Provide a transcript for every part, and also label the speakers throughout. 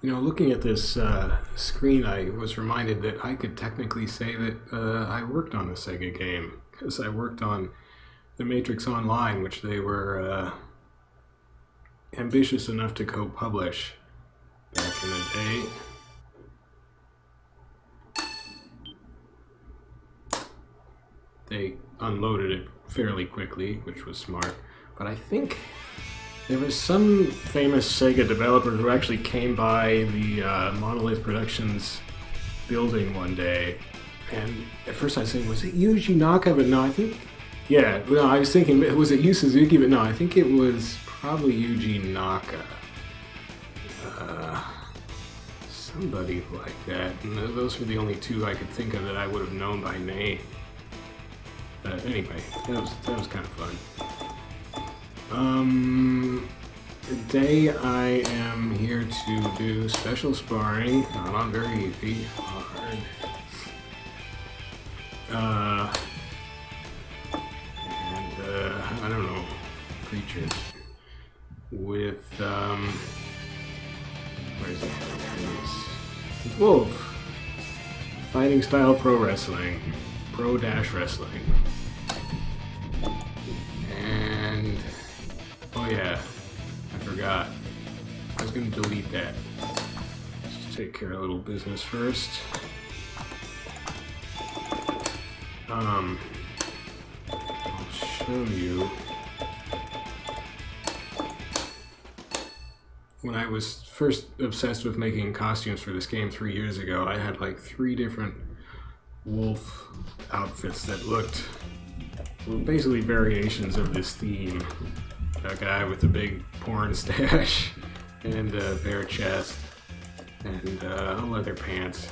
Speaker 1: You know, looking at this screen, I was reminded that I could technically say that I worked on a Sega game, because I worked on The Matrix Online, which they were ambitious enough to co-publish back in the day. They unloaded it fairly quickly, which was smart, but I think there was some famous Sega developer who actually came by the Monolith Productions building one day, and at first I was saying, was it Yuji Naka? But no, I think, yeah, no, I was thinking, was it Yu Suzuki? But no, I think it was probably Yuji Naka. Somebody like that. And those were the only two I could think of that I would have known by name. Anyway, that was kind of fun. Today I am here to do special sparring, not very easy, hard. I don't know, creatures with, where's it? With Wolf. Fighting style pro wrestling. Pro-wrestling. And oh yeah, I forgot. I was going to delete that. Let's take care of a little business first. I'll show you. When I was first obsessed with making costumes for this game 3 years ago, I had like 3 different Wolf outfits that looked basically variations of this theme. A guy with a big porn stash and a bare chest and leather pants,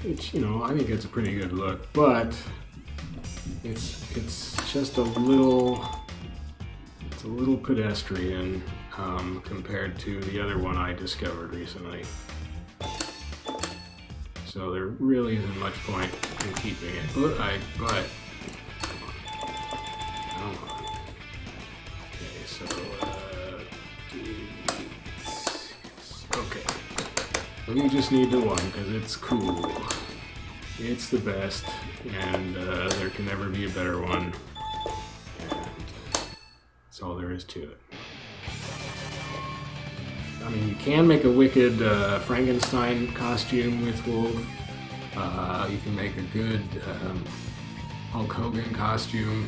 Speaker 1: which, you know, I think it's a pretty good look, but it's just a little pedestrian compared to the other one I discovered recently. So there really isn't much point in keeping it. But come on. Okay, so okay. We just need the one because it's cool. It's the best, and there can never be a better one. And that's all there is to it. I mean, you can make a wicked Frankenstein costume with Wolf. You can make a good Hulk Hogan costume,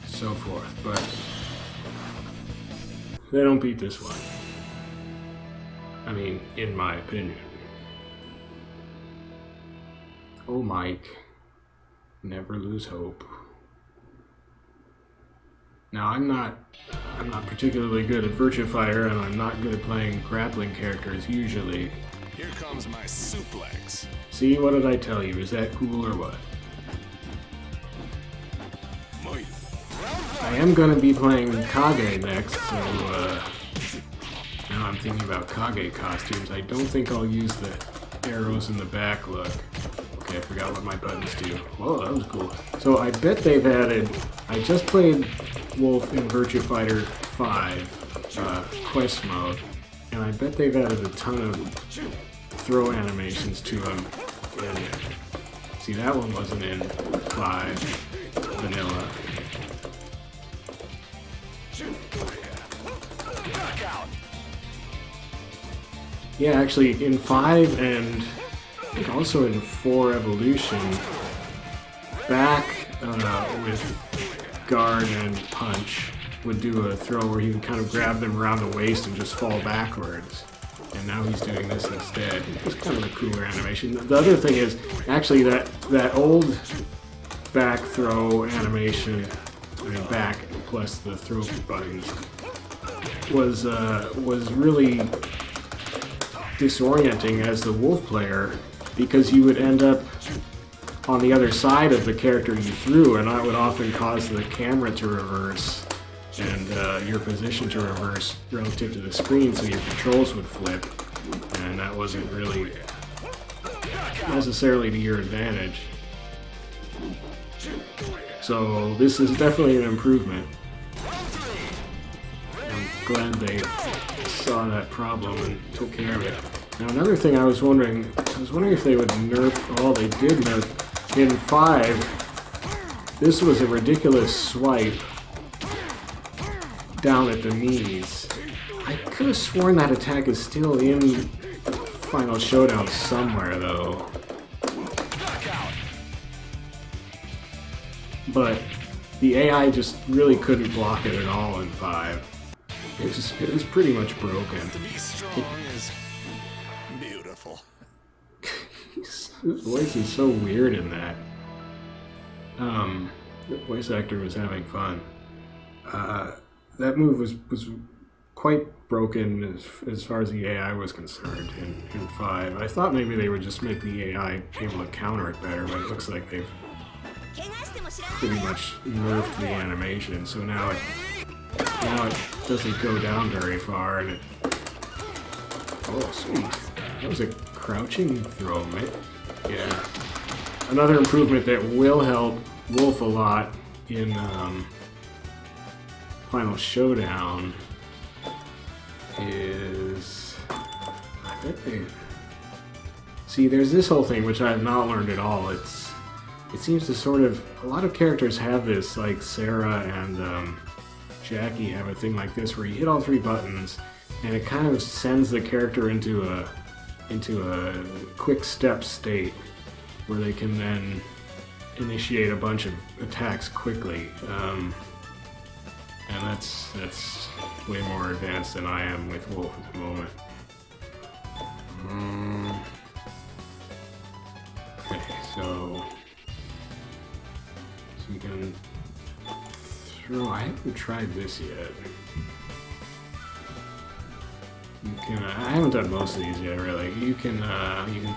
Speaker 1: so forth. But they don't beat this one. I mean, in my opinion. Oh, Mike, never lose hope. Now, I'm not particularly good at Virtua Fighter, and I'm not good at playing grappling characters usually.
Speaker 2: Here comes my suplex.
Speaker 1: See, what did I tell you? Is that cool or what? I am going to be playing Kage next, so now I'm thinking about Kage costumes. I don't think I'll use the arrows in the back look. Okay, I forgot what my buttons do. Whoa, that was cool. So I bet they've added... I just played Wolf in Virtua Fighter 5 quest mode, and I bet they've added a ton of throw animations to him. And see, that one wasn't in 5 vanilla. Yeah, actually, in 5 and I think also in 4 Evolution, back with guard and punch would do a throw where he would kind of grab them around the waist and just fall backwards. And now he's doing this instead. It's kind of a cooler animation. The other thing is, actually, that old back throw animation, I mean back plus the throw buttons, was really disorienting as the Wolf player, because you would end up on the other side of the character you threw, and that would often cause the camera to reverse and your position to reverse relative to the screen, so your controls would flip, and that wasn't really necessarily to your advantage. So this is definitely an improvement. glad they saw that problem and took care of it. Now another thing I was wondering if they would nerf, oh they did nerf, in 5, this was a ridiculous swipe down at the knees. I could have sworn that attack is still in Final Showdown somewhere though. But the AI just really couldn't block it at all in 5. It was pretty much broken.
Speaker 2: To be strong is beautiful.
Speaker 1: His voice is so weird in that. The voice actor was having fun. That move was quite broken as far as the AI was concerned in 5. I thought maybe they would just make the AI able to counter it better, but it looks like they've pretty much nerfed the animation, so now it doesn't go down very far, and it... Oh, sweet. That was a crouching throw, mate. Yeah. Another improvement that will help Wolf a lot in Final Showdown is... I bet they... See, there's this whole thing which I have not learned at all. It seems to sort of... A lot of characters have this, like Sarah and Jackie have a thing like this where you hit all 3 buttons and it kind of sends the character into a quick step state where they can then initiate a bunch of attacks quickly. And that's way more advanced than I am with Wolf at the moment. Okay, so you can throw. I haven't tried this yet. You can. I haven't done most of these yet, really. You can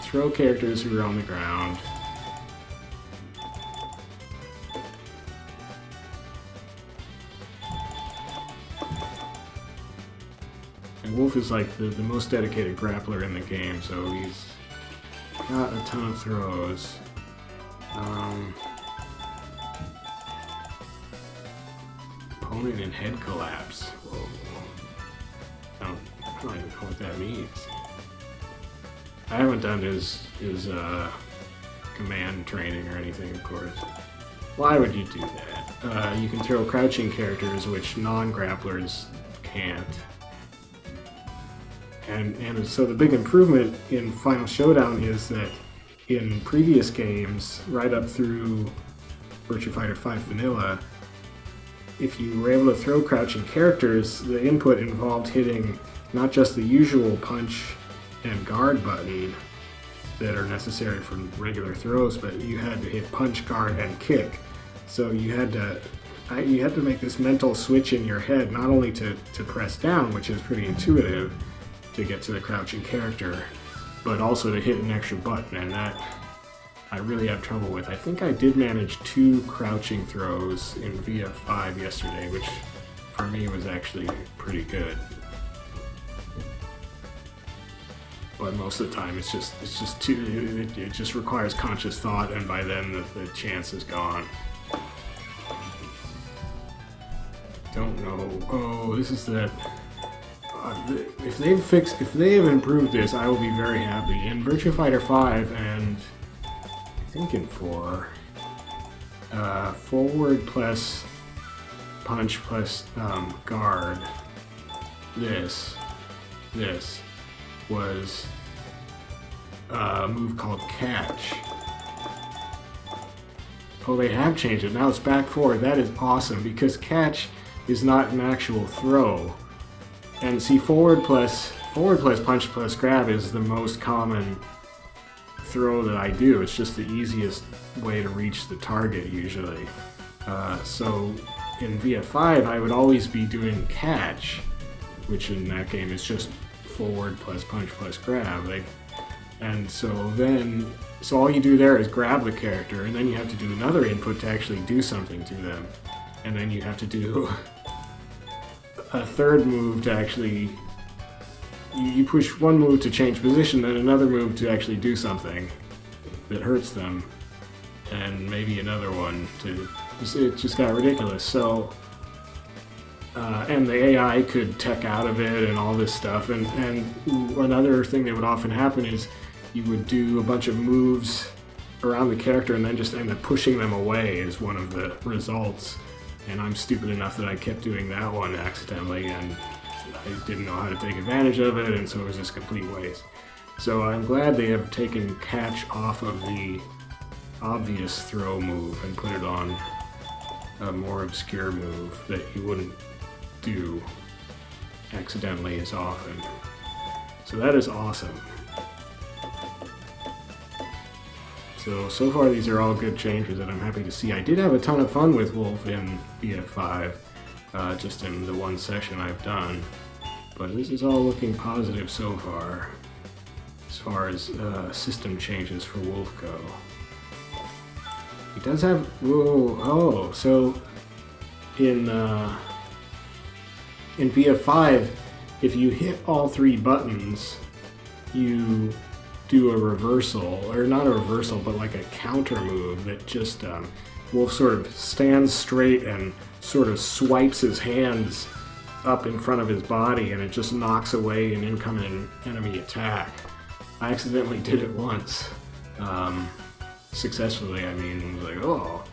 Speaker 1: throw characters who are on the ground. And Wolf is like the most dedicated grappler in the game, so he's got a ton of throws. Opponent and head collapse. Whoa. I don't even know what that means. I haven't done his command training or anything, of course. Why would you do that? You can throw crouching characters, which non-grapplers can't. And so the big improvement in Final Showdown is that in previous games, right up through Virtua Fighter 5 Vanilla, if you were able to throw crouching characters, the input involved hitting not just the usual punch and guard button that are necessary for regular throws, but you had to hit punch, guard, and kick. So you had to make this mental switch in your head, not only to press down, which is pretty intuitive to get to the crouching character, but also to hit an extra button, and that I really have trouble with. I think I did manage 2 crouching throws in VF5 yesterday, which for me was actually pretty good. But most of the time it's just too, it just requires conscious thought, and by then the chance is gone. Don't know. Oh, this is that. If they have improved this, I will be very happy. In Virtua Fighter 5 and I think in 4, forward plus punch plus guard. This was a move called catch. Oh, they have changed it. Now it's back forward. That is awesome because catch is not an actual throw. And see, forward plus punch plus grab is the most common throw that I do. It's just the easiest way to reach the target usually. So in VF5 I would always be doing catch, which in that game is just forward plus punch plus grab. And so all you do there is grab the character, and then you have to do another input to actually do something to them. And then you have to do a third move to actually, you push one move to change position, then another move to actually do something that hurts them, and maybe another one to, it just got ridiculous. So and the AI could tech out of it and all this stuff. And another thing that would often happen is you would do a bunch of moves around the character and then just end up pushing them away as one of the results. And I'm stupid enough that I kept doing that one accidentally, and I didn't know how to take advantage of it, and so it was just complete waste. So I'm glad they have taken catch off of the obvious throw move and put it on a more obscure move that you wouldn't do accidentally as often. So that is awesome. So far these are all good changes that I'm happy to see. I did have a ton of fun with Wolf in VF5, just in the one session I've done. But this is all looking positive so far as system changes for Wolf go. He does have, so in VF5, if you hit all 3 buttons, you do a reversal, or not a reversal, but like a counter move that just Wolf sort of stands straight and sort of swipes his hands up in front of his body, and it just knocks away an incoming enemy attack. I accidentally did it once. Successfully, I mean. I was like, oh.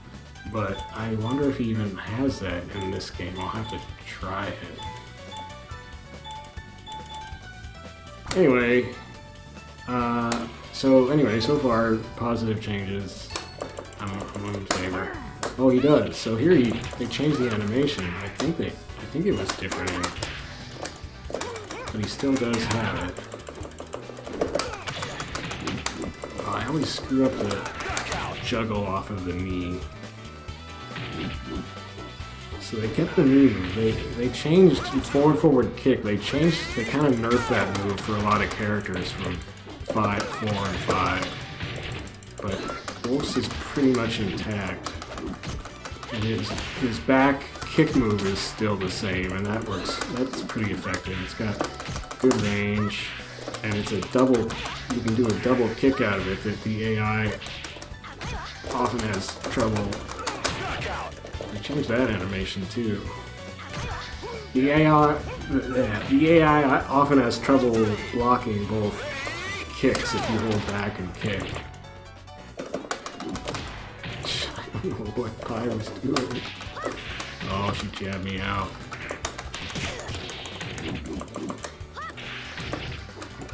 Speaker 1: But I wonder if he even has that in this game. I'll have to try it. Anyway, so far, positive changes. I'm in favor. Oh, he does. So here they changed the animation. I think it was different, but he still does have it. I always screw up the juggle off of the knee. So they kept the knee move. They changed forward kick. They kind of nerfed that move for a lot of characters from 5, 4, and 5. But Wolf's is pretty much intact. And his back kick move is still the same, and that works. That's pretty effective. It's got good range, and it's a double. You can do a double kick out of it that the AI often has trouble. They changed that animation too. The AI often has trouble blocking both kicks if you hold back and kick. I don't know what Pi was doing. Oh, she jabbed me out.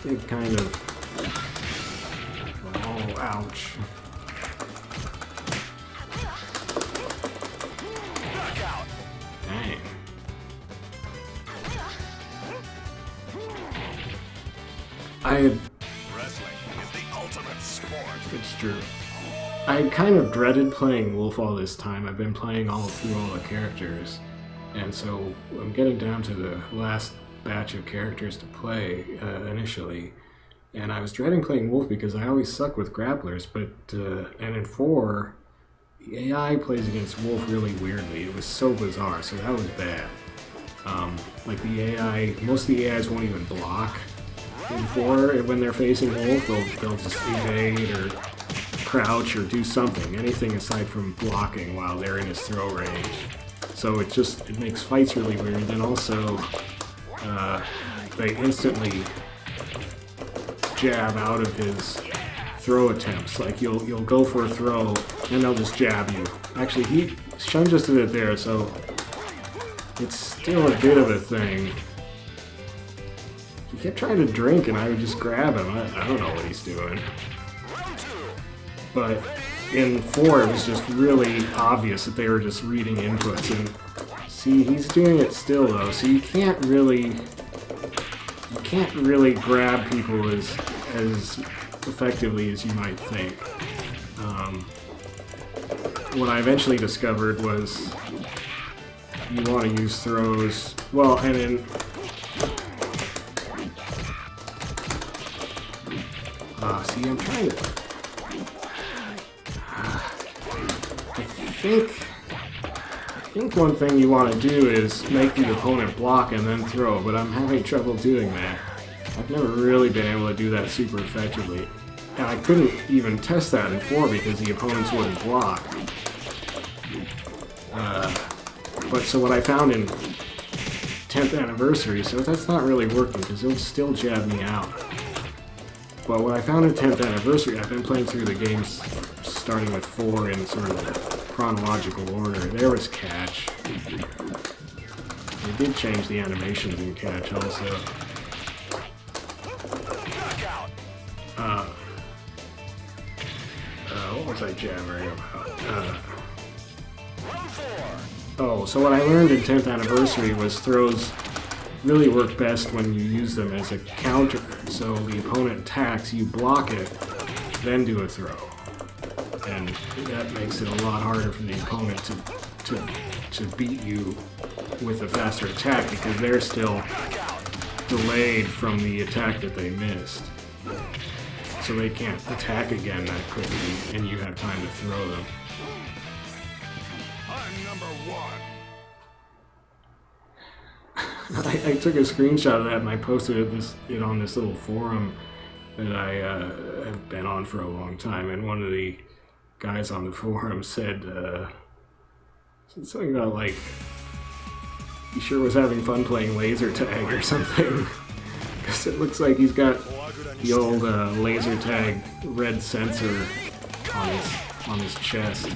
Speaker 1: It kind of... Oh, ouch. Dang.
Speaker 2: Wrestling is the ultimate sport.
Speaker 1: It's true. I kind of dreaded playing Wolf all this time. I've been playing through all the characters, and so I'm getting down to the last batch of characters to play initially, and I was dreading playing Wolf because I always suck with grapplers, but and in 4, the AI plays against Wolf really weirdly. It was so bizarre, so that was bad. Like the AI, most of the AIs won't even block in 4 when they're facing Wolf. They'll just evade or crouch or do something, anything aside from blocking while they're in his throw range. So it makes fights really weird. Then also they instantly jab out of his throw attempts. Like you'll go for a throw and they'll just jab you. Actually, Shun just did it there, so it's still a bit of a thing. He kept trying to drink and I would just grab him. I don't know what he's doing. But in 4, it was just really obvious that they were just reading inputs. And see, he's doing it still though, so you can't really grab people as effectively as you might think. What I eventually discovered was you want to use throws. Well, and in see, I'm trying to. I think one thing you want to do is make the opponent block and then throw, but I'm having trouble doing that. I've never really been able to do that super effectively. And I couldn't even test that in 4 because the opponents wouldn't block. But so what I found in 10th anniversary, so that's not really working because he'll still jab me out. But what I found in 10th anniversary, I've been playing through the games starting with 4 in sort of chronological order. There was Kage. They did change the animations in Kage also. What was I jabbering about? Oh, so what I learned in 10th anniversary was throws really work best when you use them as a counter. So the opponent attacks, you block it, then do a throw. And that makes it a lot harder for the opponent to beat you with a faster attack because they're still delayed from the attack that they missed. So they can't attack again that quickly, and you have time to throw them.
Speaker 2: I'm number 1.
Speaker 1: I took a screenshot of that and I posted it on this little forum that I have been on for a long time, and one of the guys on the forum said something about like he sure was having fun playing laser tag or something, because it looks like he's got the old laser tag red sensor on his chest.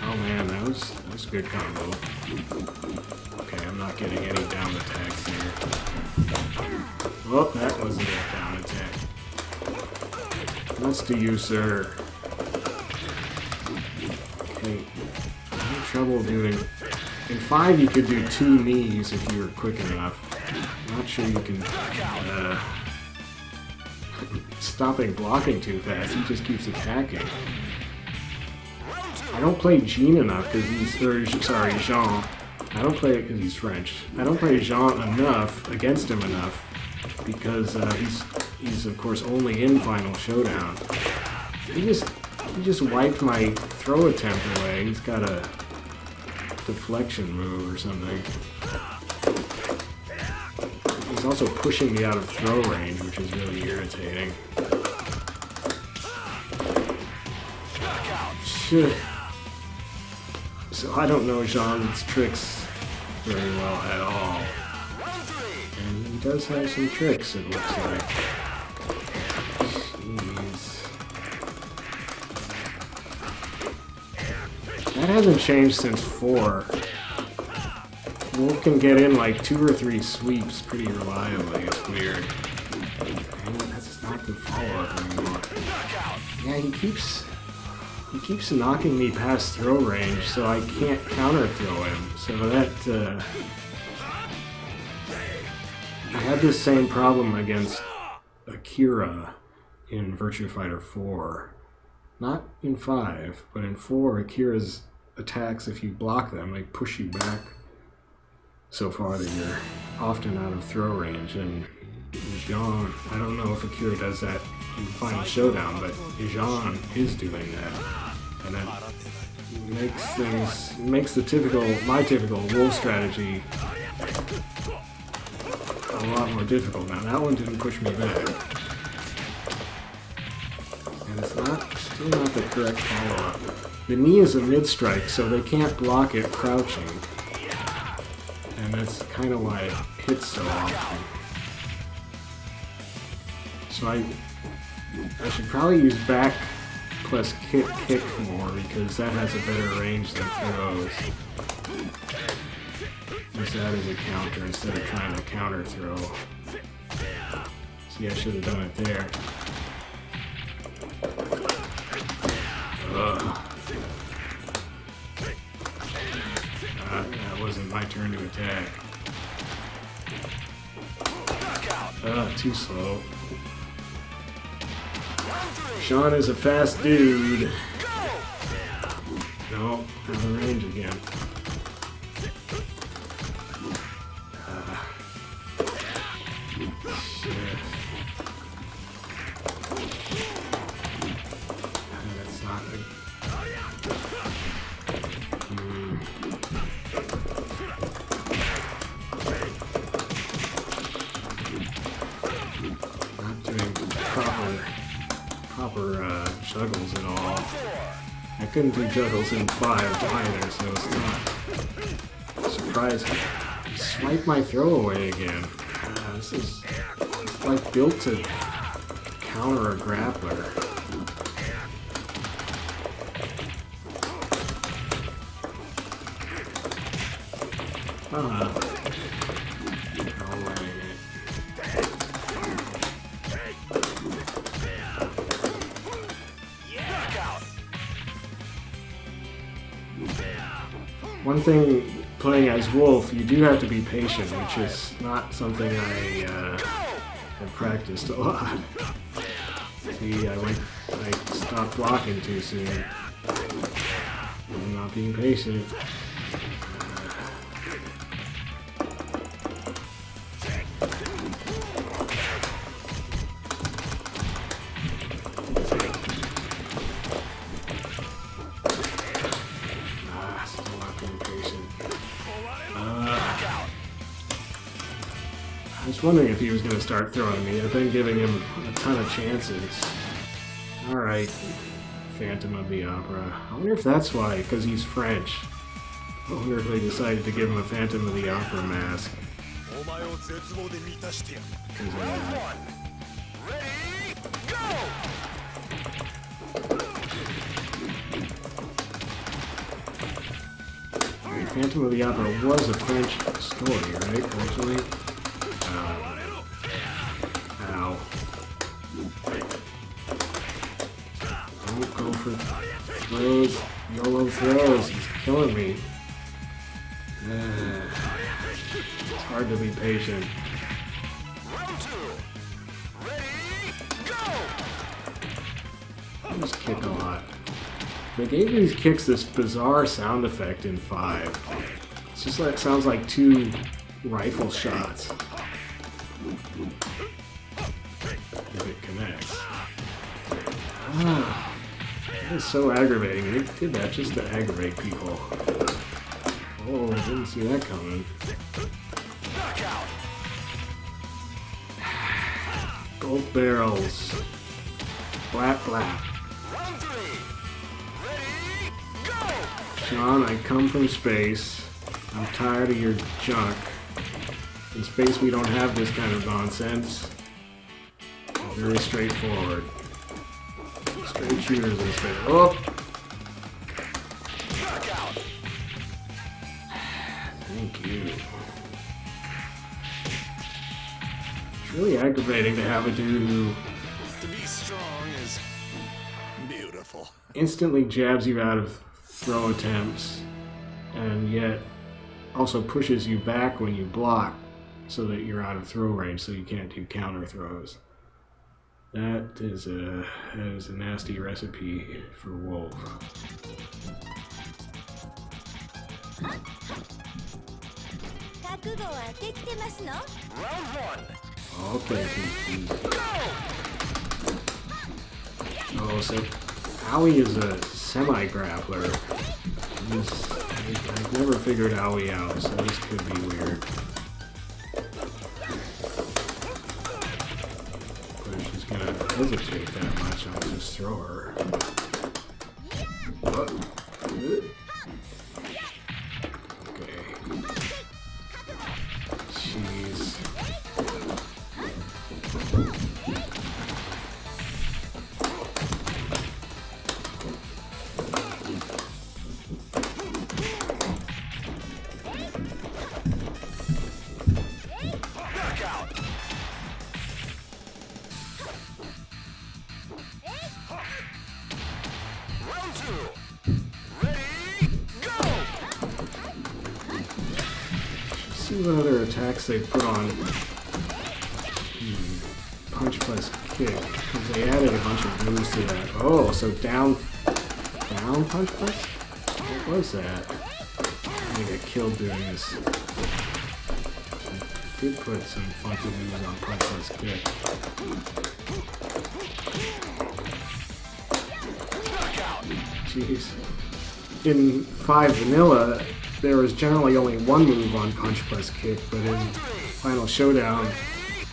Speaker 1: Oh man, that was a good combo. Okay, I'm not getting any down attacks here. Well, that wasn't a down attack. That's to you, sir. Okay, I'm having trouble doing... In 5 you could do 2 knees if you were quick enough. I'm not sure you can... stopping blocking too fast, he just keeps attacking. I don't play Jean enough because Jean. I don't play it because he's French. I don't play Jean enough, against him enough, because he's of course only in Final Showdown. He just wiped my throw attempt away. He's got a deflection move or something. He's also pushing me out of throw range, which is really irritating. Shit. So I don't know Jean's tricks very well at all. And he does have some tricks, it looks like. Jeez. That hasn't changed since 4. Wolf can get in like 2 or 3 sweeps pretty reliably. It's weird. And that's not the follow-up anymore. Yeah, he keeps knocking me past throw range, so I can't counter throw him. So that I had this same problem against Akira in Virtua Fighter 4. Not in 5, but in 4, Akira's attacks, if you block them, they push you back so far that you're often out of throw range. And Jean, I don't know if Akira does that in Final Showdown, but Jean is doing that. And that makes my typical Wolf strategy a lot more difficult. Now that one didn't push me back. And it's still not the correct follow-up. The knee is a mid-strike, so they can't block it crouching. And that's kind of why it hits so often. So I should probably use back plus kick more, because that has a better range than throws. Use that as a counter instead of trying to counter throw. See, I should have done it there. That wasn't my turn to attack. Too slow. Sean is a fast dude. No, out of range again. Shit. That's not good. Not doing proper juggles at all. I couldn't do juggles in 5 either, so it's not surprising. Swipe my throwaway again. This is like built to counter a grappler. One thing, playing as Wolf, you do have to be patient, which is not something I have practiced a lot. See, I stopped blocking too soon. I'm not being patient. I was wondering if he was going to start throwing me. I've been giving him a ton of chances. Alright, Phantom of the Opera. I wonder if that's why, because he's French. I wonder if they decided to give him a Phantom of the Opera mask. Phantom of the Opera was a French story, right? Actually. Ow. Don't go for throws. YOLO throws. He's killing me. It's hard to be patient. I just kick a lot. They gave these kicks this bizarre sound effect in 5. It's just like, it sounds like 2 rifle shots. If it connects. That is so aggravating. They did that just to aggravate people. Oh, I didn't see that coming. Both barrels. Blap, blap. Sean, I come from space. I'm tired of your junk. In space we don't have this kind of nonsense. Very straightforward. Straight shooters in space. Oh! Thank you. It's really aggravating to have a dude who
Speaker 2: To be strong is beautiful.
Speaker 1: instantly jabs you out of throw attempts, and yet also pushes you back when you block so that you're out of throw range, so you can't do counter throws. That is a nasty recipe for Wolf. Okay, oh, so Owie is a semi-grappler. I've never figured Owie out, so this could be weird. But if she's gonna hesitate that much, I'll just throw her. What? Okay. Jeez. See what other attacks they put on punch plus kick, because they added a bunch of moves to that. Oh, so down punch plus? What was that? I think I killed doing this. I did put some funky moves on punch plus kick. Jeez. In 5 vanilla, there was generally only one move on punch plus kick, but in Final Showdown,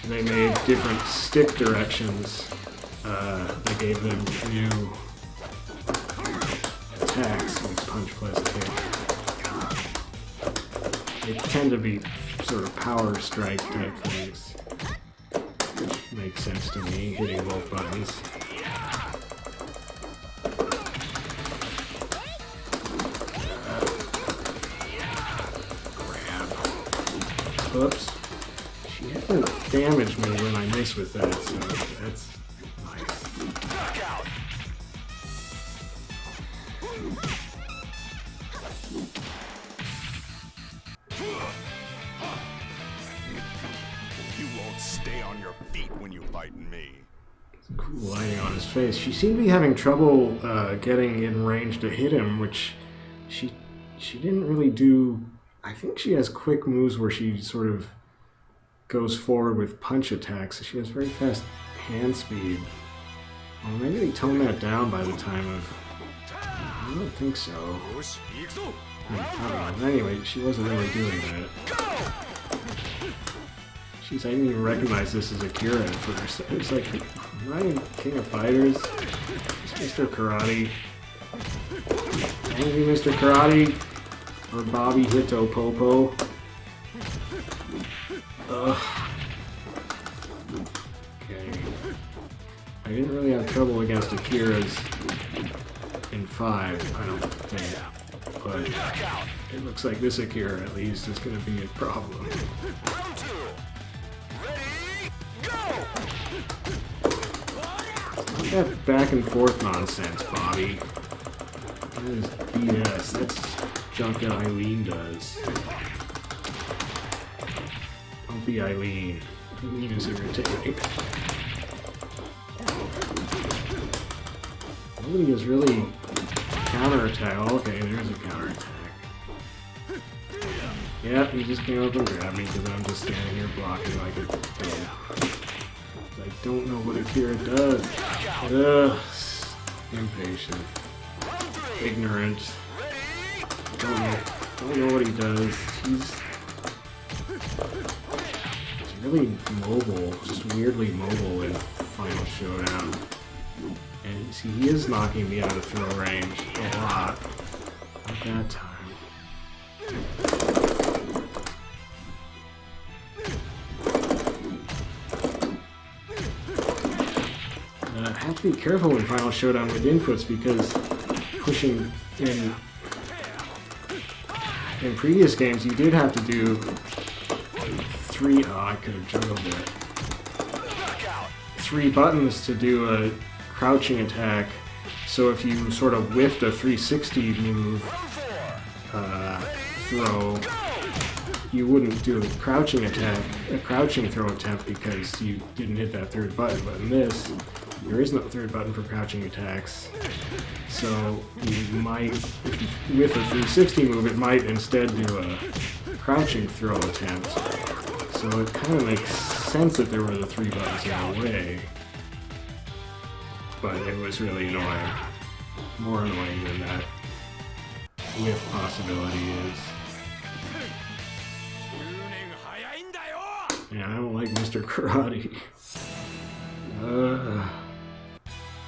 Speaker 1: they made different stick directions. They gave them new attacks, like punch plus kick. They tend to be sort of power strike type things, which makes sense to me, hitting both buttons. Grab. Oops. She hasn't damaged me when I miss with that, so that's nice.
Speaker 2: You won't stay on your feet when you fight me.
Speaker 1: Cool lighting on his face. She seemed to be having trouble getting in range to hit him, which she didn't really do. I think she has quick moves where she sort of goes forward with punch attacks. She has very fast hand speed. Well, maybe they toned that down by the time of... I don't think so. Anyway, she wasn't really doing that. Jeez, I didn't even recognize this as Akira at first. It was like, am I in King of Fighters? It's Mr. Karate. Maybe Mr. Karate? Or Bobby Hito Popo? Ugh. Okay. I didn't really have trouble against Akira's in 5, I don't think. But it looks like this Akira, at least, is going to be a problem. That back and forth nonsense, Bobby. That is BS. That's junk that Eileen does. Don't be Eileen. Eileen is irritating. Nobody is really counterattack. Oh, okay, there's a counterattack. Yep, he just came up and grabbed me because I'm just standing here blocking like a dope. I don't know what Akira does. Ugh. Impatient. Ignorant. Don't know what he does. He's really mobile, just weirdly mobile in Final Showdown. And see, he is knocking me out of throw range a lot at that time. I have to be careful in Final Showdown with inputs because pushing in previous games you did have to do 3. Oh, I could have juggled it. 3 buttons to do a crouching attack. So if you sort of whiffed a 360 move throw, you wouldn't do a crouching attack, a crouching throw attempt because you didn't hit that 3rd button. But in this, there is no 3rd button for crouching attacks. So you might, if you whiff a 360 move, it might instead do a crouching throw attempt. So it kind of makes sense that there were the 3 buttons in the way. But it was really annoying. More annoying than that whiff possibility is. Yeah, I don't like Mr. Karate.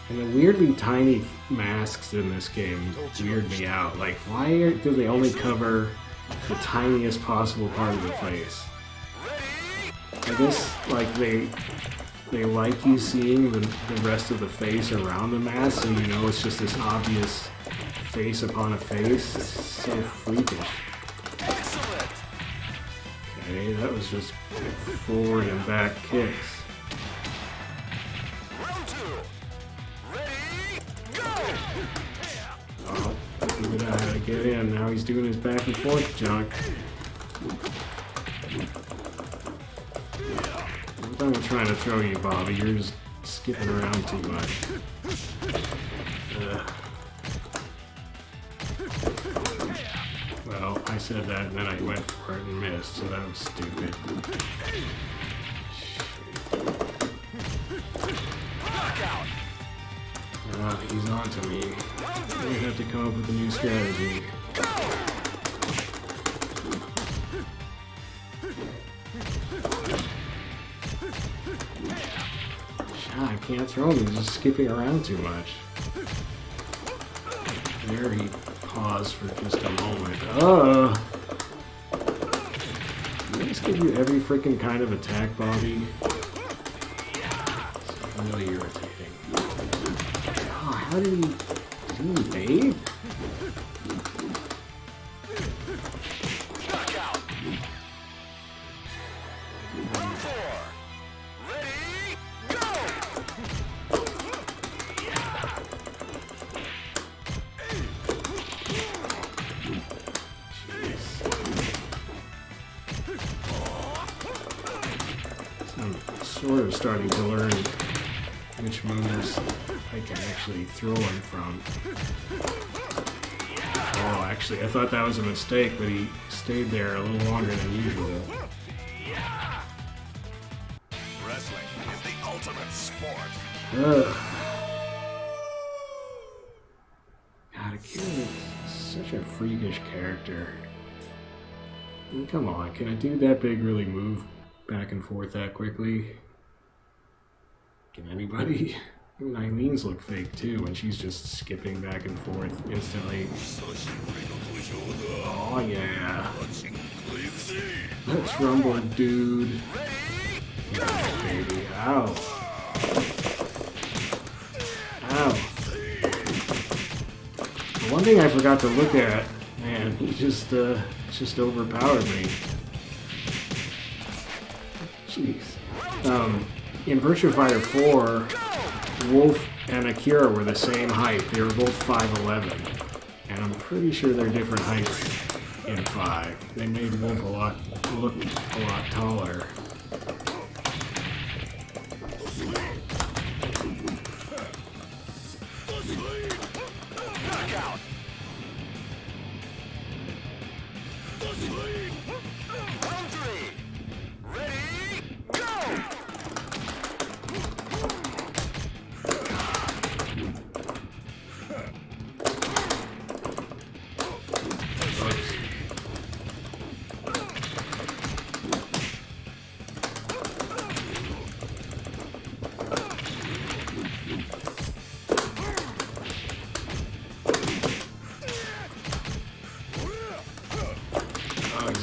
Speaker 1: And the weirdly tiny masks in this game weird me out. Like, why do they only cover the tiniest possible part of the face? I guess, like, they like you seeing the rest of the face around the mask, and you know it's just this obvious face upon a face. It's so freakish. Okay, that was just forward and back kicks. Oh, figured out how to get in. Now he's doing his back and forth junk. I'm trying to throw you, Bobby. You're just skipping around too much. Well, I said that and then I went for it and missed, so that was stupid. He's on to me. We have to come up with a new strategy. I can't throw him, he's just skipping around too much. very pause for just a moment. Did I just give you every freaking kind of attack, Bobby? It's really irritating. Oh, how did he evade? Sort of starting to learn which moves I can actually throw him from. Oh, actually, I thought that was a mistake, but he stayed there a little longer than usual.
Speaker 2: Wrestling is the ultimate sport.
Speaker 1: Ugh. God, Akira is such a freakish character. I mean, come on, can a dude that big really move back and forth that quickly? Can anybody? Even Eileen's look fake too when she's just skipping back and forth instantly. Oh yeah. Let's rumble, dude. Yeah, baby. Ow. Ow. The one thing I forgot to look at, man, he just overpowered me. Jeez. In Virtua Fighter 4, Wolf and Akira were the same height. They were both 5'11", and I'm pretty sure they're different heights in 5. They made Wolf look a lot taller.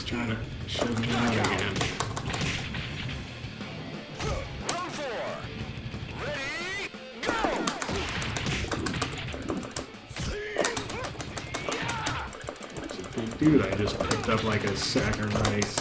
Speaker 1: Trying to shove me out again. It's a big dude I just picked up like a sack of rice.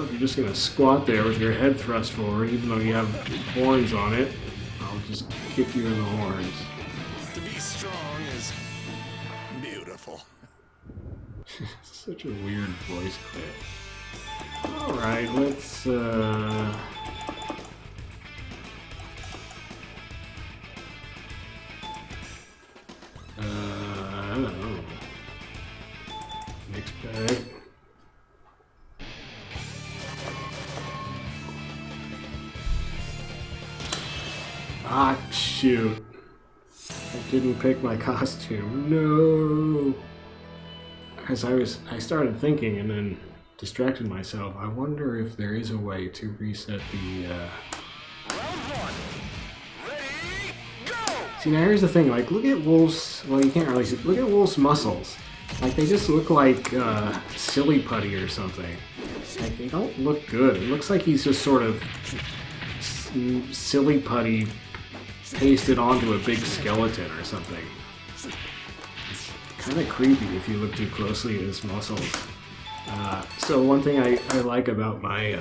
Speaker 1: If you're just gonna squat there with your head thrust forward, even though you have horns on it, I'll just kick you in the horns.
Speaker 2: To be strong is beautiful.
Speaker 1: Such a weird voice clip. Alright, let's I don't know. Mixed bag. Ah, shoot. I didn't pick my costume. No. As I started thinking and then distracted myself. I wonder if there is a way to reset the, See, now here's the thing, like, look at Wolf's, well, you can't really see, look at Wolf's muscles. Like, they just look like, silly putty or something. Like, they don't look good. It looks like he's just sort of silly putty pasted onto a big skeleton or something. It's kind of creepy if you look too closely at his muscles. So one thing I like about my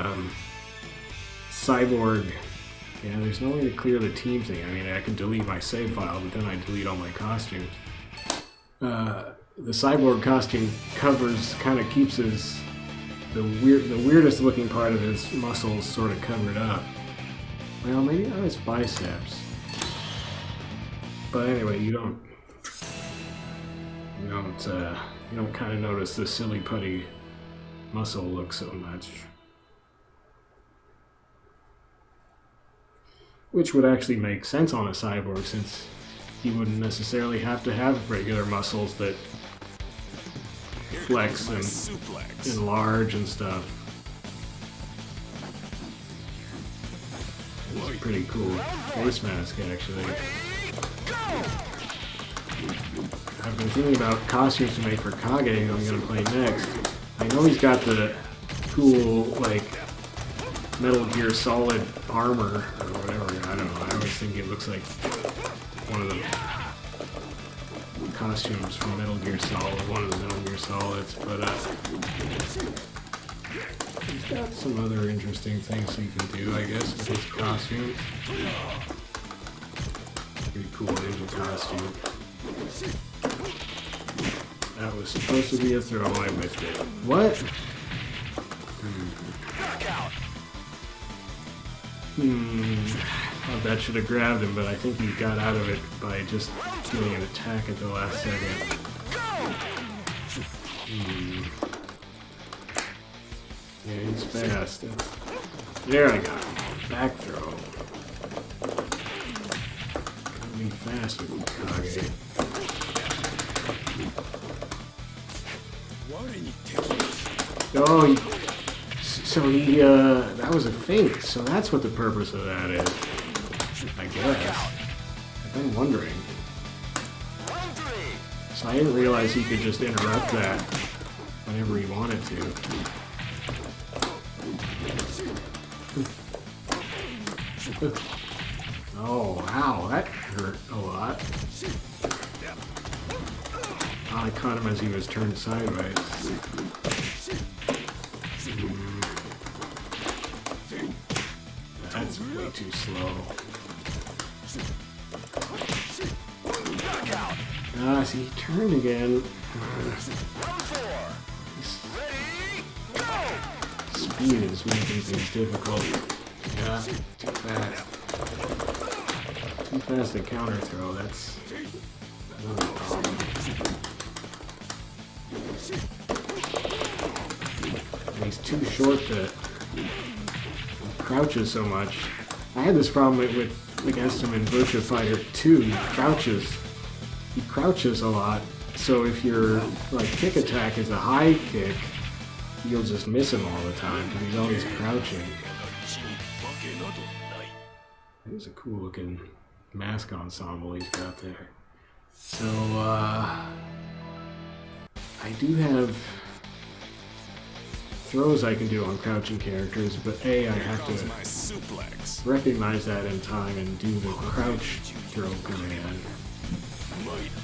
Speaker 1: cyborg, yeah, there's no way to clear the team thing. I mean, I can delete my save file, but then I delete all my costumes. The cyborg costume covers, kind of keeps his, the weirdest looking part of his muscles sort of covered up. Well, maybe not his biceps. But anyway, you don't kind of notice the silly putty muscle look so much. Which would actually make sense on a cyborg, since he wouldn't necessarily have to have regular muscles that flex and enlarge and stuff. It's a pretty cool face mask, actually. I've been thinking about costumes to make for Kage, who I'm going to play next. I know he's got the cool, like, Metal Gear Solid armor, or whatever, I don't know. I always think it looks like one of the costumes from Metal Gear Solid, one of the Metal Gear Solids, but he's got some other interesting things he can do, I guess, with his costumes. Pretty cool ninja costume. That was supposed to be a throw, I whiffed it. What? Thought that should have grabbed him, but I think he got out of it by just doing an attack at the last second. Yeah, he's fast. There I got him. Back throw. Gotta be fast with Kage. Oh, that was a feint, so that's what the purpose of that is, I guess. I've been wondering. So I didn't realize he could just interrupt that whenever he wanted to. Oh, wow, that hurt a lot. Oh, I caught him as he was turned sideways. That's way too slow. Ah, see, he turned again. Speed is making things difficult. Yeah, too fast. Too fast to counter throw, that's another problem. And he's too short to crouches so much. I had this problem against him in Virtua Fighter 2. He crouches a lot, so if your like kick attack is a high kick, you'll just miss him all the time because he's always crouching. There's a cool looking mask ensemble he's got there. So I do have throws I can do on crouching characters, but I have to recognize that in time and do the crouch throw command,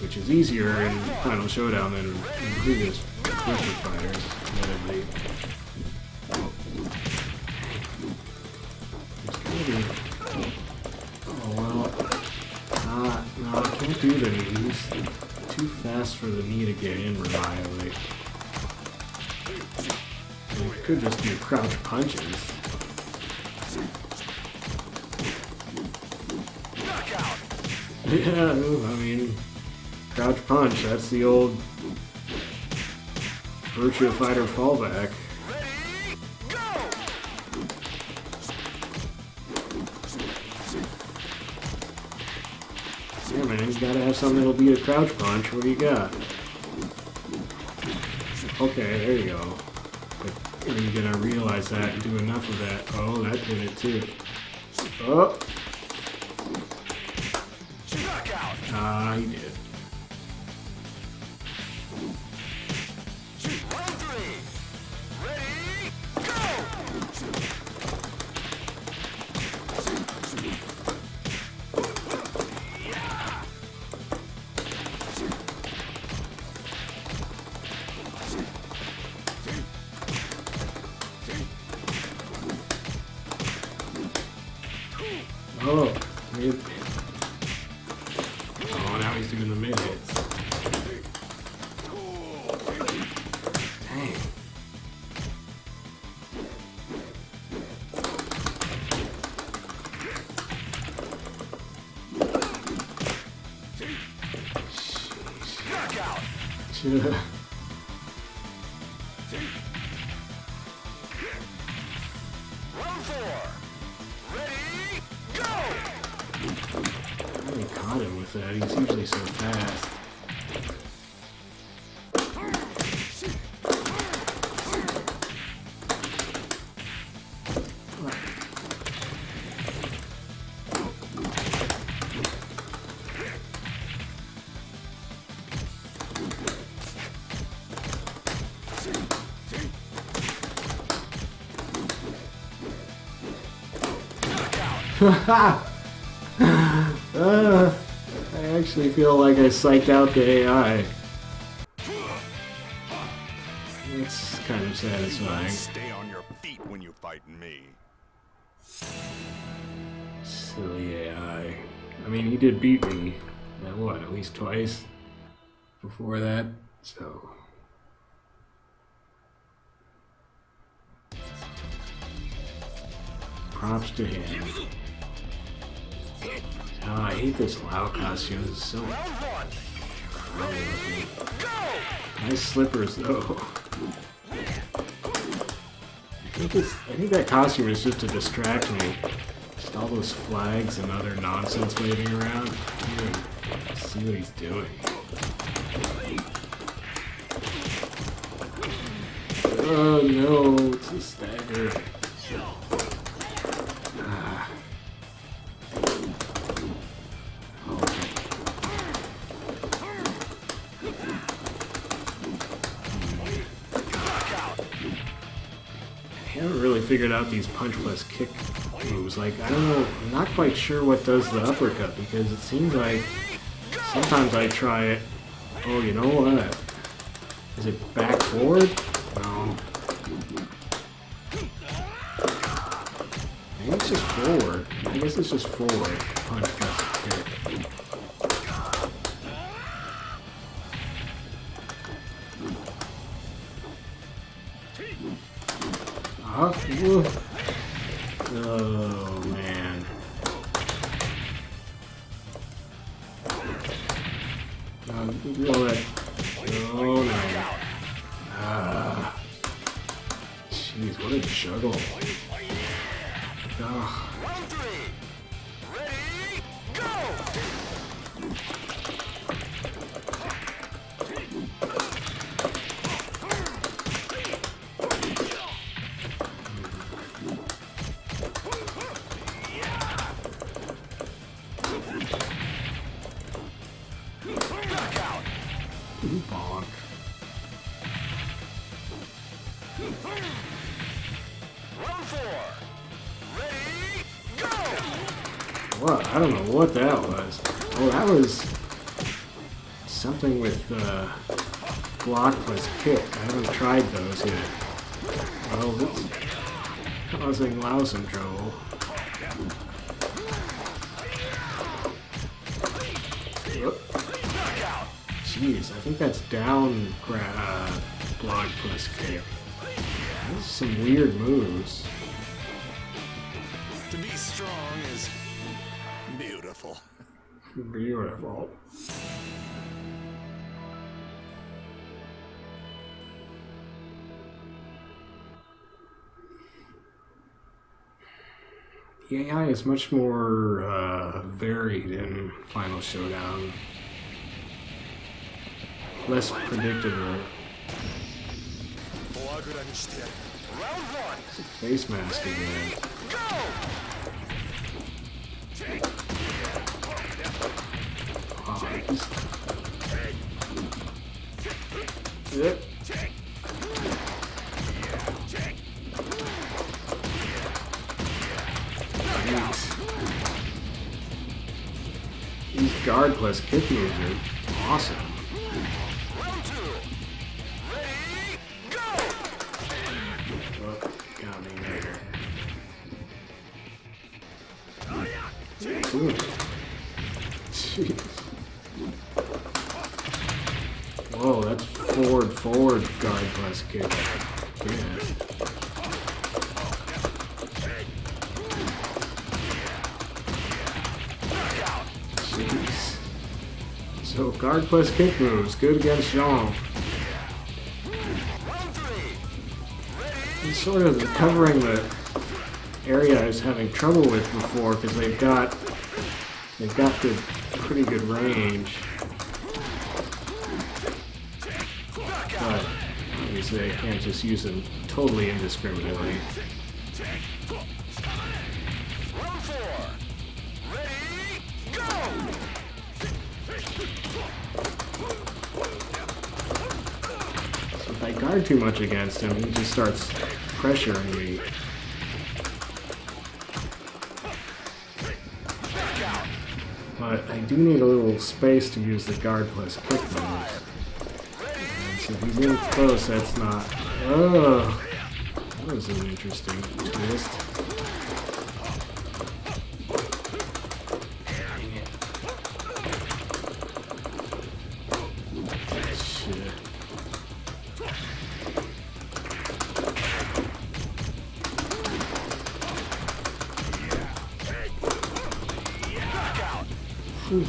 Speaker 1: which is easier in Final Showdown than in previous Virtua Fighters, admittedly. Oh well, no, I can't do the knees. Too fast for the knee to get in reliably. I could just do crouch punches. Yeah, I mean, crouch punch, that's the old Virtua Fighter fallback. Yeah, man, you gotta have something that'll beat a crouch punch. What do you got? Okay, there you go. But are you gonna realize that and do enough of that? Oh, that did it too. Oh! Ah, he did. Oh, mid. Oh, now he's doing the mid hits. Dang. Jeez. Caught him with that. He's usually so fast. I actually feel like I psyched out the AI. It's kind of satisfying.
Speaker 2: Stay on your feet when you fight me.
Speaker 1: Silly AI. I mean, he did beat me. What, at least twice before that? So... props to him. Oh, I hate this Lao costume. It's so... nice slippers, though. I think that costume is just to distract me. Just all those flags and other nonsense waving around. Let's see what he's doing. Oh no, it's a stagger. I haven't really figured out these punch plus kick moves. Like, I don't know, I'm not quite sure what does the uppercut, because it seems like sometimes I try it. Oh, you know what? Is it back forward? No. Maybe it's just forward. I guess it's just forward. Punch plus kick. Oh man. Roll it. Oh no. Jeez, what a juggle. Oh. Bonk. What? I don't know what that was. Oh, that was something with block plus kick. I haven't tried those yet. Oh, it's causing Lao some trouble. Jeez, I think that's down block plus kick. Those are some weird moves.
Speaker 2: To be strong is beautiful.
Speaker 1: Beautiful. The AI is much more varied in Final Showdown. Less predictable. It's a face mask again. Oh, yep. These guard plus kick moves are awesome. Jeez. Whoa, that's forward guard plus kick. Yeah. Jeez. So guard plus kick moves, good against Jean. He's sort of covering the area I was having trouble with before, because they've got good, pretty good range. But obviously I can't just use them totally indiscriminately. So if I guard too much against him, he just starts pressuring me. but I do need a little space to use the guard plus kick moves. And so if he's in close, that's not... Oh! That was an interesting twist. Shit. Whew.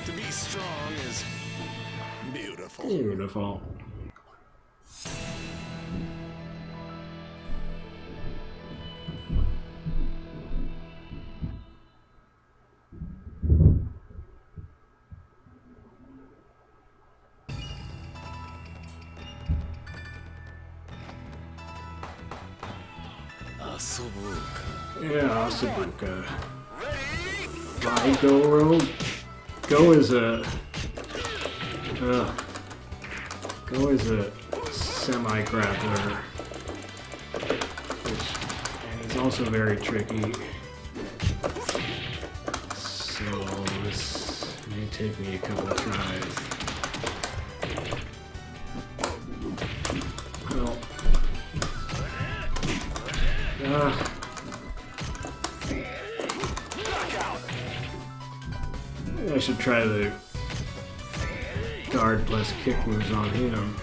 Speaker 2: To be strong is beautiful.
Speaker 1: Beautiful. Yeah, Sabuka. Fly Go Rogue. Go is a semi-grappler, and he's also very tricky. So this may take me a couple of tries. Well, I should try the guard plus kick moves on him.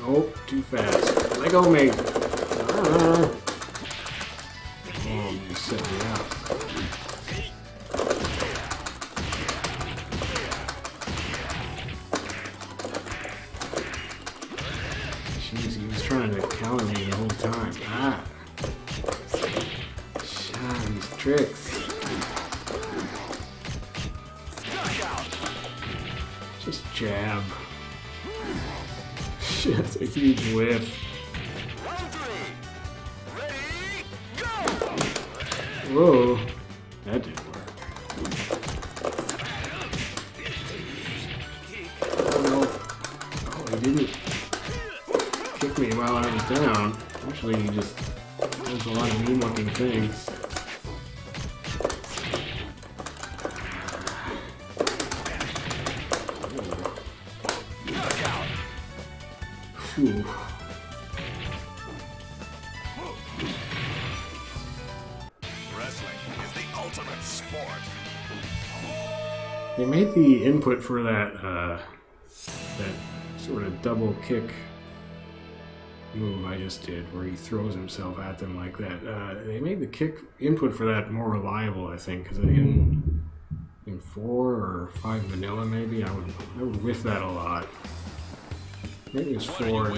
Speaker 1: Nope, too fast. Let go, mate. Oh, you set me up. Jeez, he was trying to counter me the whole time. Ah. These tricks. Just jab. Shit, that's a huge whiff. Whoa, that didn't work. Oh no. Oh, he didn't kick me while I was down. Actually, he just does a lot of mean looking things. Whew.
Speaker 2: Wrestling is the ultimate sport.
Speaker 1: They made the input for that sort of double kick move I just did, where he throws himself at them like that. They made the kick input for that more reliable, I think, because in 4 or 5 vanilla maybe, I would whiff that a lot. Maybe it was 4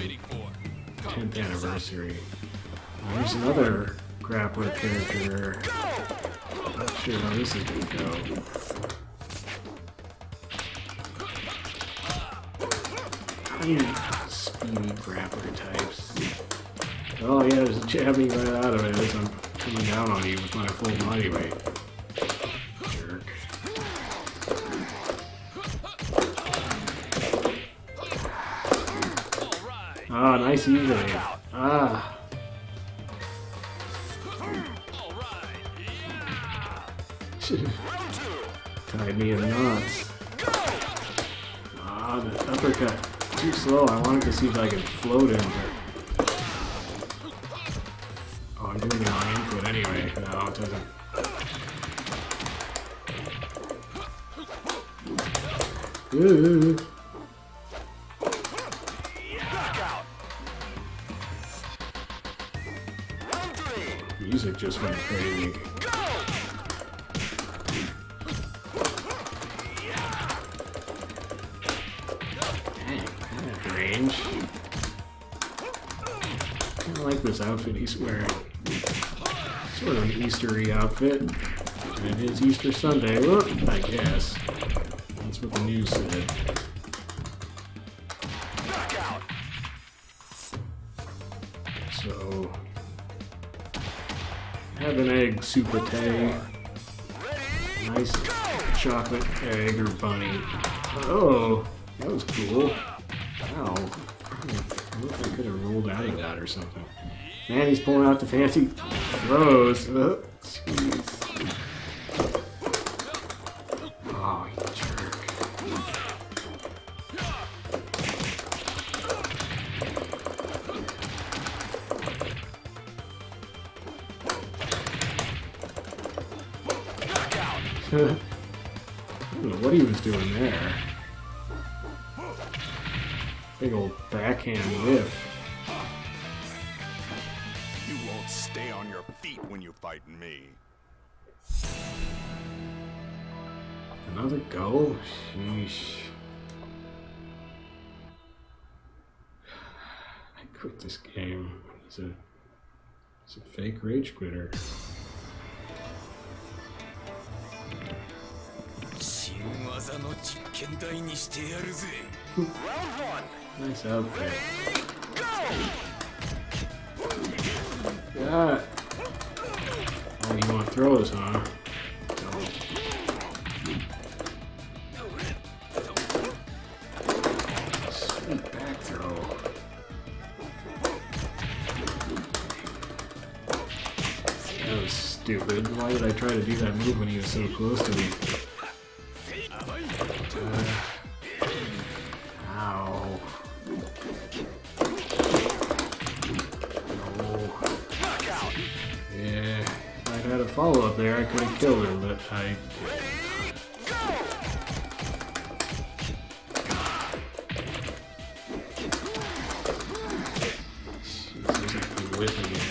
Speaker 1: 10th anniversary. There's another grappler character. Not sure how this is gonna go. Speedy grappler types. Oh yeah, there's a jabbing right out of it as I'm coming down on you with my full body weight. Jerk. Ah, nice evening. Ah. Tied me in knots. Ah, the uppercut. Too slow. I wanted to see if I could float him. But... oh, I'm doing it on input anyway. No, it doesn't. Ooh. Music just went crazy. Range. I like this outfit he's wearing. Sort of an Eastery outfit. And it is Easter Sunday, look, I guess. That's what the news said. So, have an egg soupate. Nice chocolate egg or bunny. Oh, that was cool. Ow. I wonder if I could have rolled out of that or something. Man, he's pulling out the fancy throws. Oh, jeez. Oh, you jerk. I don't know what he was doing there. Big old backhand whiff.
Speaker 2: You won't stay on your feet when you fight me.
Speaker 1: Another go? Sheesh. I quit this game. He's a fake rage quitter. Nice outfit. Yeah. Oh, you want throws, huh? No. Sweet back throw. That was stupid. Why did I try to do that move when he was so close to me? Ow. No. Yeah, if I'd had a follow-up there, I could have killed him, but I... Jesus, I'm whiffing it.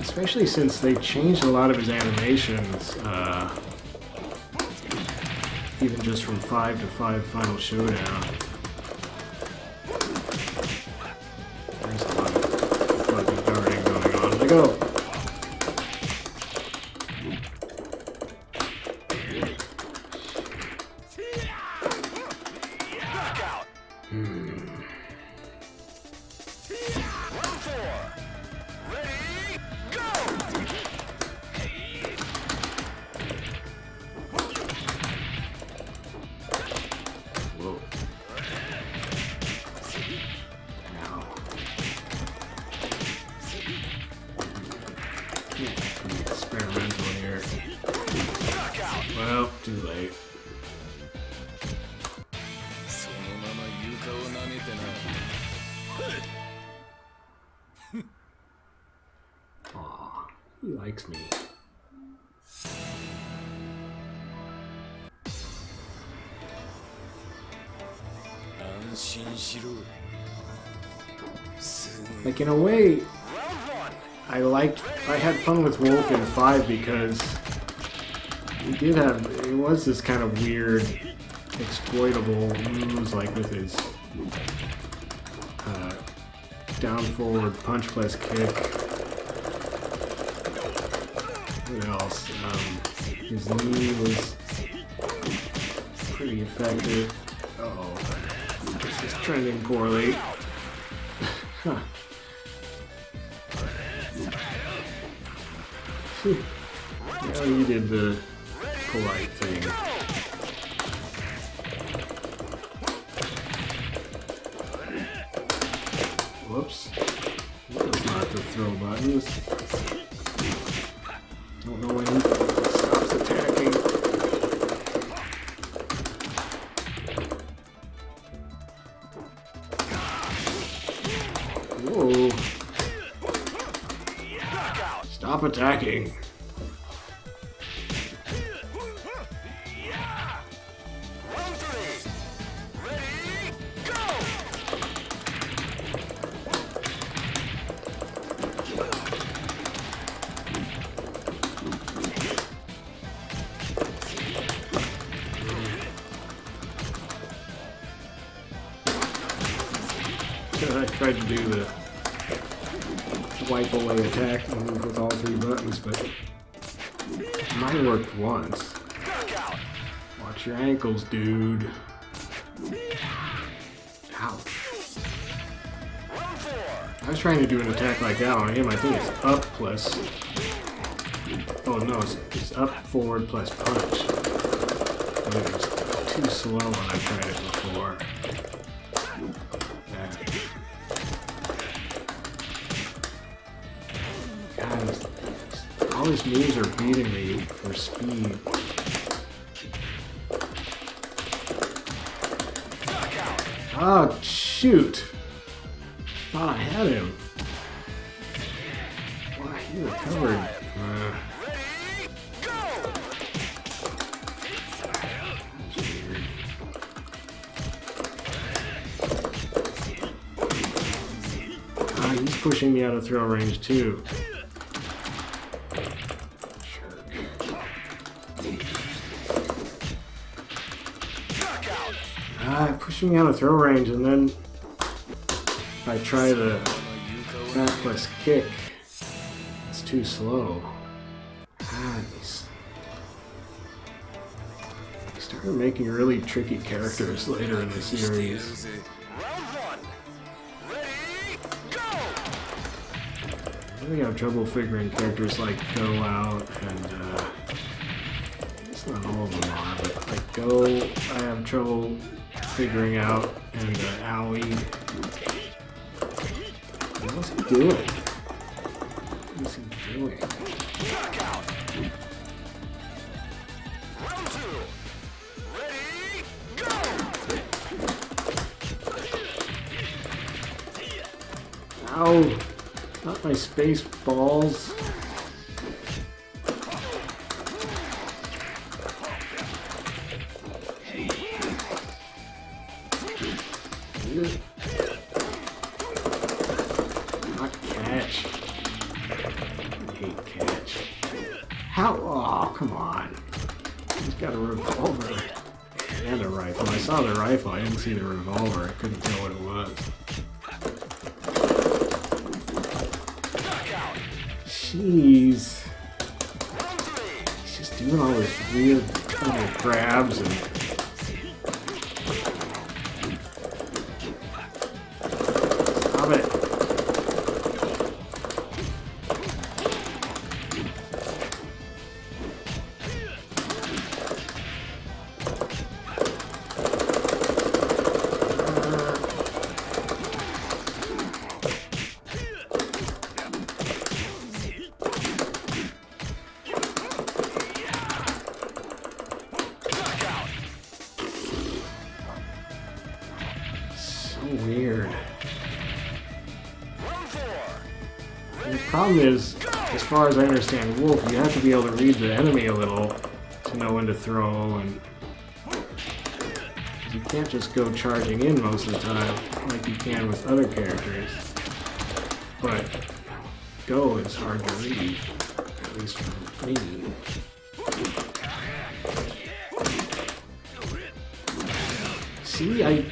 Speaker 1: Especially since they changed a lot of his animations, even just from 5 to 5 Final Showdown. There's a lot of fuzzy darting going on. Let go! Experimental here. Well, too late. Aw, he likes me. Like, in a way, I had fun with Wolf in 5 because it was this kind of weird, exploitable moves, like with his down forward punch plus kick. What else? His knee was pretty effective. Uh-oh. This is trending poorly. Huh. Well, you did the polite thing. Whoops. That was not the throw buttons. Don't know when he stops attacking. Whoa. Stop attacking. I tried to do the wipe away attack and move with all 3 buttons, but mine worked once. Watch your ankles, dude. Ouch. I was trying to do an attack like that on him. I think it's up plus... Oh no, it's up, forward, plus punch. But it was too slow when I tried it before. God, all his moves are beating me for speed. Oh, shoot! Thought I had him. Wow, he recovered. He's pushing me out of throw range too. Pushing me out of throw range, and then if I try the back plus kick, it's too slow. He started making really tricky characters later in the series. I really have trouble figuring characters like Go Out and it's not all of them are, but like Go, I have trouble figuring out, and Owie. What's he doing? What is he doing? Ow! Not my space balls. Not catch. I hate catch. How? Oh, come on. He's got a revolver and a rifle. I saw the rifle. I didn't see the revolver. I couldn't tell what it was. Jeez. He's just doing all this weird little grabs and... Stop it. Weird. And the problem is, as far as I understand Wolf, you have to be able to read the enemy a little to know when to throw, and you can't just go charging in most of the time like you can with other characters. But Go is hard to read, at least for me. See, I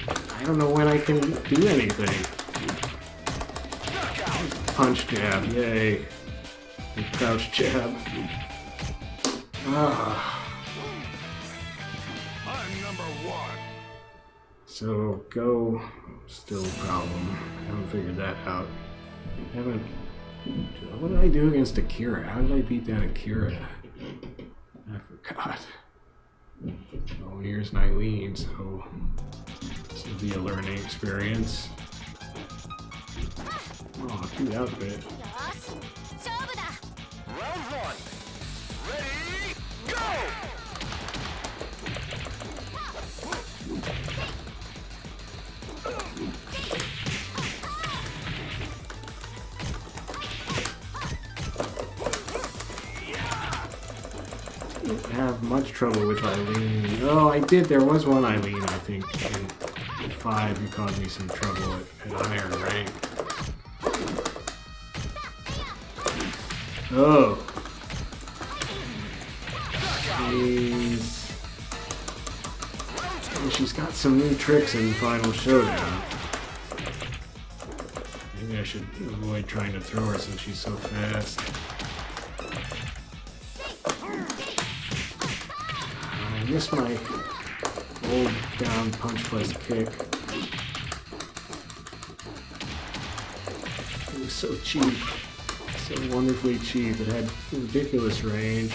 Speaker 1: don't know when I can do anything. Punch jab, yay. And crouch jab. Ah.
Speaker 2: I'm #1.
Speaker 1: So Go, still a problem. I haven't figured that out. What did I do against Akira? How did I beat that Akira? I forgot. Oh, here's Nylene, so this will be a learning experience. Oh, cute outfit.
Speaker 2: Round 1. Ready, go!
Speaker 1: Didn't have much trouble with Eileen. Oh, I did. There was one Eileen, I think, in 5 who caused me some trouble at higher rank. Oh. Jeez. And she's got some new tricks in Final Showdown. Maybe I should avoid trying to throw her since she's so fast. I missed my old down punch plus kick. It was so cheap. So wonderfully cheap. It had ridiculous range.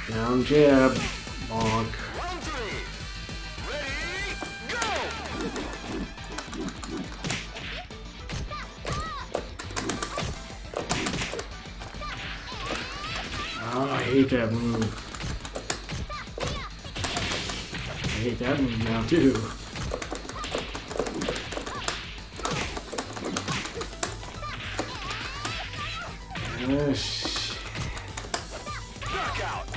Speaker 1: Down jab. Bonk.
Speaker 2: Round 3. Ready, go!
Speaker 1: Oh, I hate that move. I hate that move now too. Yes.
Speaker 2: Knockout.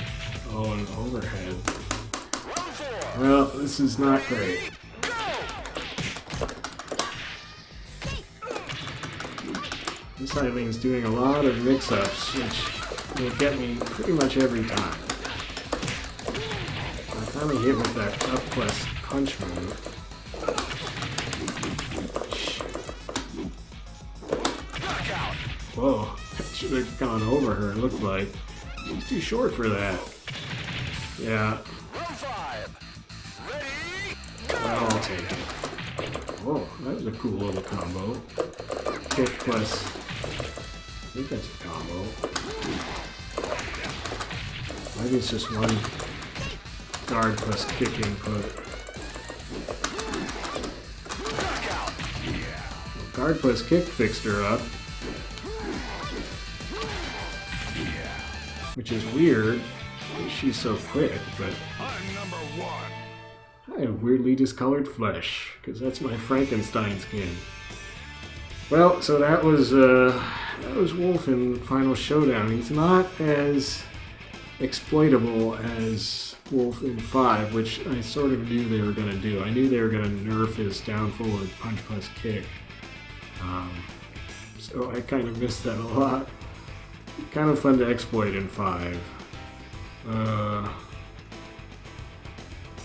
Speaker 1: Oh, an overhead.
Speaker 2: Round 4.
Speaker 1: Well, this is not great.
Speaker 2: Go!
Speaker 1: This Eileen's doing a lot of mix-ups, which will get me pretty much every time. I finally hit with that up plus punch move.
Speaker 2: Knockout.
Speaker 1: Whoa, that should have gone over her, it looked like. She's too short for that. Yeah,
Speaker 2: Round 5. Ready, go!
Speaker 1: well, I'll take it. Whoa, that was a cool little combo. Kick plus... I think that's a combo. Maybe it's just one guard plus kick input.
Speaker 2: Knockout.
Speaker 1: Guard plus kick fixed her up. Which is weird. She's so quick, but
Speaker 2: I'm number 1.
Speaker 1: I have weirdly discolored flesh, because that's my Frankenstein skin. Well, so that was Wolf in Final Showdown. He's not as exploitable as Wolf in 5, which I sort of knew they were going to do. I knew they were going to nerf his down forward punch plus kick. So I kind of missed that a lot. Kind of fun to exploit in 5.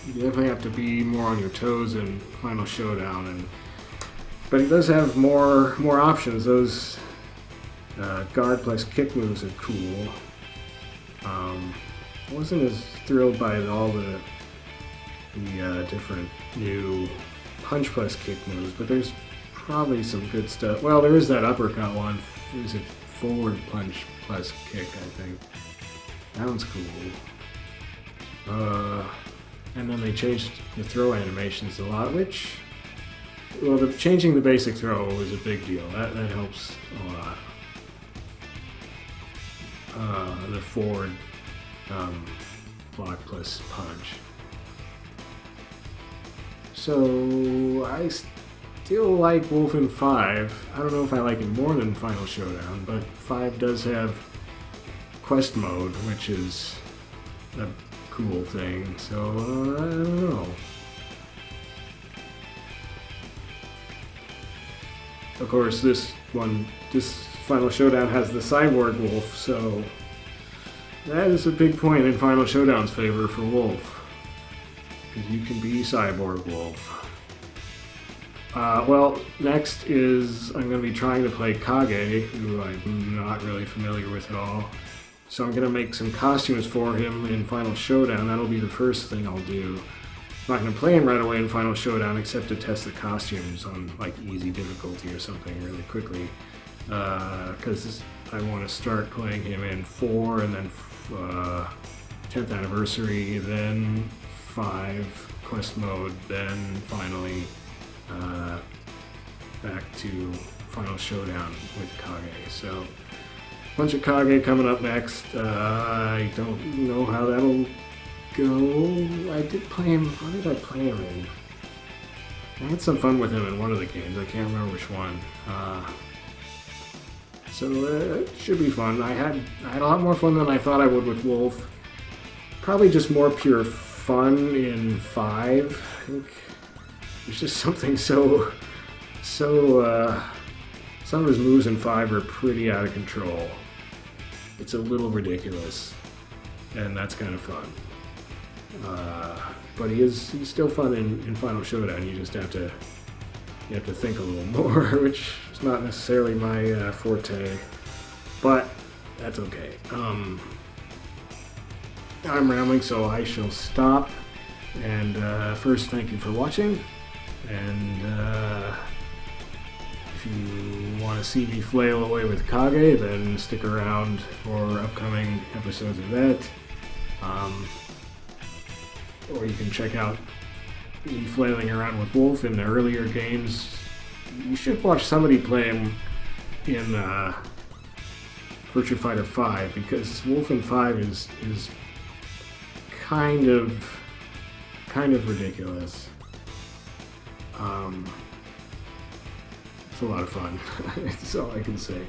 Speaker 1: You definitely have to be more on your toes in Final Showdown, but he does have more options. Those guard plus kick moves are cool. I wasn't as thrilled by all the different new punch plus kick moves, but there's probably some good stuff. Well, there is that uppercut one. There's a forward punch plus kick, I think. That one's cool. And then they changed the throw animations a lot, which, well, changing the basic throw was a big deal. That helps a lot. The forward block plus punch. So I still like Wolf in 5. I don't know if I like it more than Final Showdown, but 5 does have quest mode, which is a cool thing, so I don't know. Of course, this Final Showdown has the cyborg Wolf, so that is a big point in Final Showdown's favor for Wolf, because you can be cyborg Wolf. Well, next is I'm going to be trying to play Kage, who I'm not really familiar with at all. So I'm going to make some costumes for him in Final Showdown. That'll be the first thing I'll do. I'm not going to play him right away in Final Showdown, except to test the costumes on like easy difficulty or something really quickly. Because I want to start playing him in 4 and then 10th Anniversary, then 5 Quest Mode, then finally back to Final Showdown with Kage. So, bunch of Kage coming up next. I don't know how that'll go. I did play him. What did I play him in? I had some fun with him in one of the games. I can't remember which one. So it should be fun. I had a lot more fun than I thought I would with Wolf. Probably just more pure fun in 5. I think there's just something so some of his moves in 5 are pretty out of control. It's a little ridiculous, and that's kind of fun. but he's still fun in Final Showdown. You just have to think a little more, which is not necessarily my forte, but that's okay. I'm rambling, so I shall stop. And first, thank you for watching. And if you want to see me flail away with Kage, then stick around for upcoming episodes of that. Or you can check out me flailing around with Wolf in the earlier games. You should watch somebody play him in Virtua Fighter 5, because Wolf in 5 is kind of ridiculous. It's a lot of fun. That's all I can say.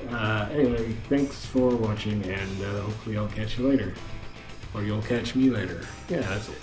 Speaker 1: Anyway, thanks for watching, and hopefully I'll catch you later. Or you'll catch me later. Yeah, that's it.